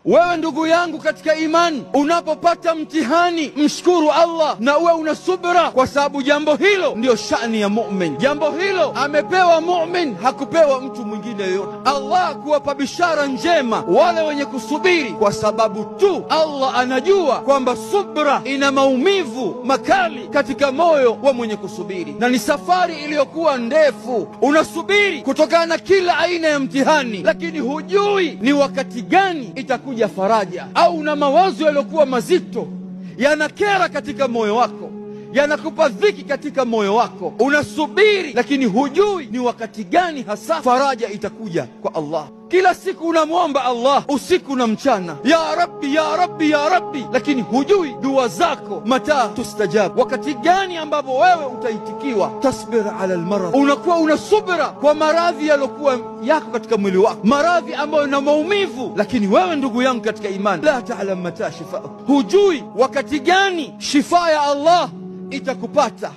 Wewe ndugu yangu katika imani, unapopata mtihani mshukuru Allah na uwe una subra, kwa sababu jambo hilo ndio shani ya mu'min. Jambo hilo amepewa mu'min, hakupewa mtu mwingine yoyote. Allah kuwapa bishara njema wale wenye kusubiri, kwa sababu tu Allah anajua kwamba subra ina maumivu makali katika moyo wa mwenye kusubiri, na ni safari iliyokuwa ndefu. Unasubiri kutokana na kila aina ya mtihani, lakini hujui ni wakati gani itakuja faraja. Au na mawazo yaliyokuwa mazito yanakera katika moyo wako, yanakupa dhiki katika moyo wako. Unasubiri lakini hujui ni wakati gani hasa faraja itakuja kwa Allah. Kila siku unamwomba Allah usiku na mchana, ya Rabbi ya Rabbi ya Rabbi, lakini hujui dua zako mata tustajab, wakati gani ambapo wewe utaitikiwa. Tasbir ala almarad, unakuwa una subra kwa maradhi yalokuwa yako katika mwili wako, maradhi ambayo na maumivu. Lakini wewe ndugu yangu katika imani, la ta'lam mata shifa, hujui wakati gani shifa ya Allah itakupata.